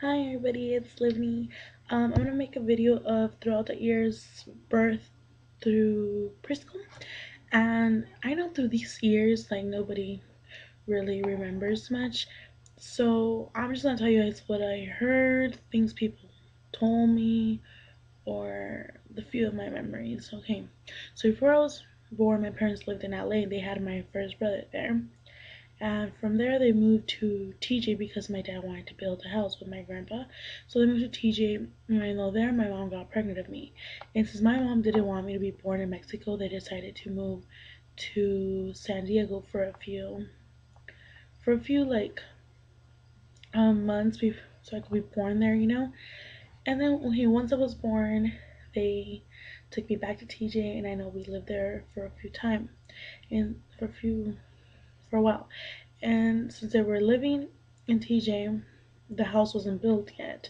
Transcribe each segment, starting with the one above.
Hi everybody, it's Livni. I'm gonna make a video of throughout the years birth through preschool, and I know through these years like nobody really remembers much, so I'm just gonna tell you guys what I heard, things people told me, or the few of my memories. Okay, so before I was born, my parents lived in LA. They had my first brother there. And from there, they moved to TJ because my dad wanted to build a house with my grandpa. So they moved to TJ. And I know there, my mom got pregnant of me. And since my mom didn't want me to be born in Mexico, they decided to move to San Diego for a few like months so I could be born there. And then once I was born, they took me back to TJ, and I know we lived there for a few time, and for a while. And since they were living in TJ, the house wasn't built yet.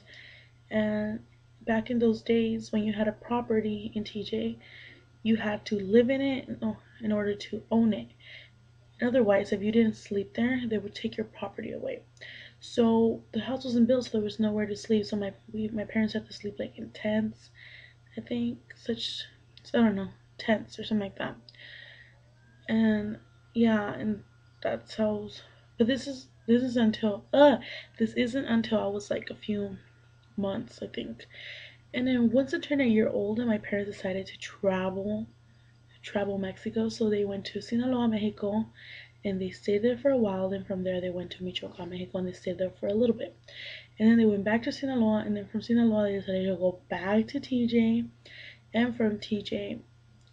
And back in those days, when you had a property in TJ, you had to live in it in order to own it. Otherwise, if you didn't sleep there, they would take your property away. So the house wasn't built, so there was nowhere to sleep. So my parents had to sleep like in tents, I think, I don't know, tents or something like that. And yeah, and that's how. But this isn't until I was like a few months, I think. And then once I turned a year old, my parents decided to travel Mexico. So they went to Sinaloa, Mexico, and they stayed there for a while. Then from there, they went to Michoacan, Mexico, and they stayed there for a little bit. And then they went back to Sinaloa, and then from Sinaloa, they decided to go back to TJ. And from TJ,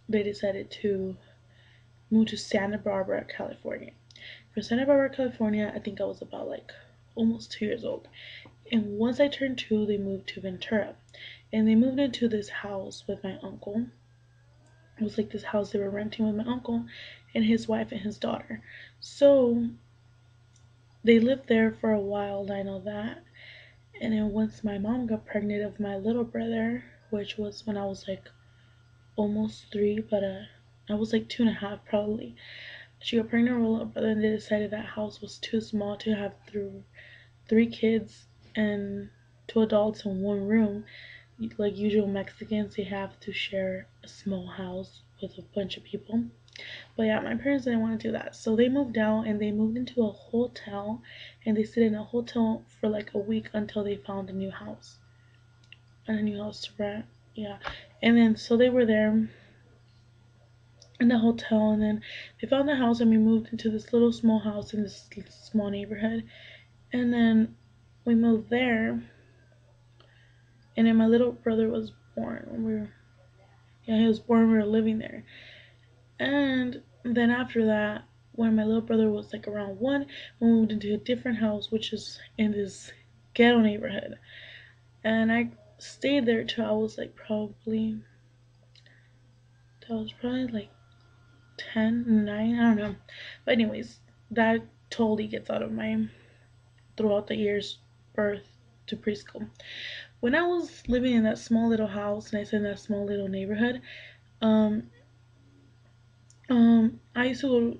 they decided to move to Santa Barbara, California. From Santa Barbara, California, I think I was about like almost 2 years old. And once I turned two, they moved to Ventura. And they moved into this house with my uncle. It was like this house they were renting with my uncle and his wife and his daughter. So they lived there for a while, I know that. And then once my mom got pregnant of my little brother, which was when I was like almost three, but I was like 2.5 probably. She got pregnant with her little brother, and they decided that house was too small to have through three kids and two adults in one room. Like usual Mexicans, they have to share a small house with a bunch of people. But yeah, my parents didn't want to do that. So they moved out and they moved into a hotel, and they stayed in a hotel for like a week until they found a new house to rent. Yeah. And then so they were there in the hotel, and then they found the house, and we moved into this little small house in this small neighborhood. And then we moved there, and then my little brother was born when he was born when we were living there. And then after that, when my little brother was like around one, we moved into a different house, which is in this ghetto neighborhood. And I stayed there till I was like 10, 9, I don't know. But anyways, that totally gets out of my throughout the years birth to preschool. When I was living in that small little house, and I said in that small little neighborhood, um, I used to go.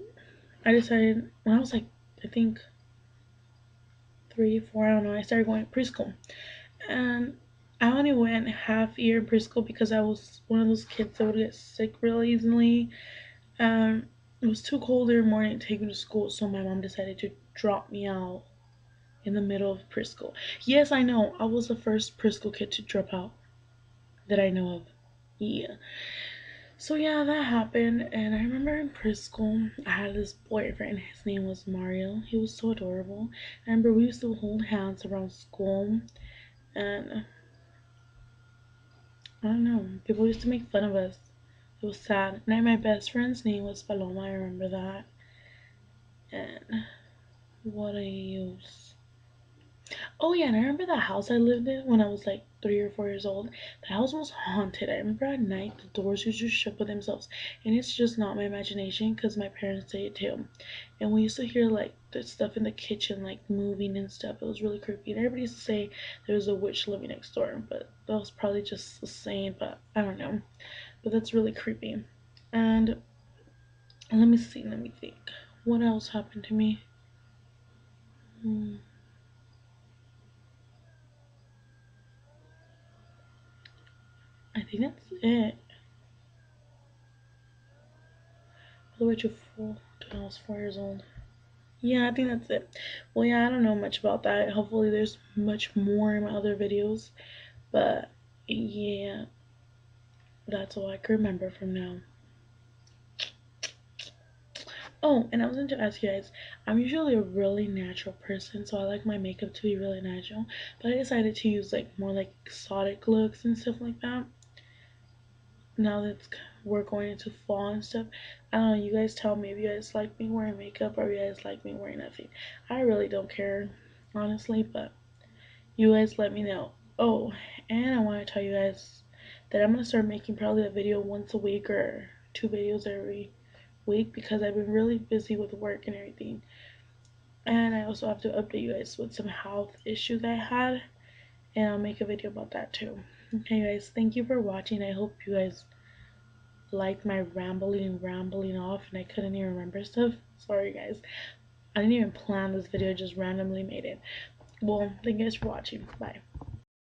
I decided when I was like, I think 3, 4, I don't know. I started going to preschool, and I only went half year in preschool because I was one of those kids that would get sick real easily. Um, it was too cold every morning to take me to school, so my mom decided to drop me out in the middle of preschool. Yes, I know. I was the first preschool kid to drop out that I know of. Yeah. So yeah, that happened, and I remember in preschool, I had this boyfriend. His name was Mario. He was so adorable. I remember we used to hold hands around school, and I don't know, people used to make fun of us. It was sad. And my best friend's name was Paloma. I remember that. And what I use. Oh yeah, and I remember the house I lived in when I was like 3 or 4 years old. The house was haunted. I remember at night the doors used to shut by themselves, and it's just not my imagination because my parents say it too. And we used to hear like the stuff in the kitchen like moving and stuff. It was really creepy. And everybody used to say there was a witch living next door, but that was probably just the saying. But I don't know. But that's really creepy. And let me see. Let me think. What else happened to me? Hmm. think that's it. All the way to I was 4 years old. Yeah, I think that's it. Well, yeah, I don't know much about that. Hopefully there's much more in my other videos. But yeah, that's all I can remember from now. Oh, and I was going to ask you guys, I'm usually a really natural person, so I like my makeup to be really natural. But I decided to use like more like exotic looks and stuff like that. Now that we're going into fall and stuff, I don't know, you guys tell me if you guys like me wearing makeup or you guys like me wearing nothing. I really don't care, honestly, but you guys let me know. Oh, and I want to tell you guys that I'm going to start making probably a video once a week or 2 videos every week because I've been really busy with work and everything. And I also have to update you guys with some health issues I had, and I'll make a video about that too. Okay guys, thank you for watching. I hope you guys liked my rambling off and I couldn't even remember stuff. Sorry guys, I didn't even plan this video, just randomly made it. Well, thank you guys for watching. Bye.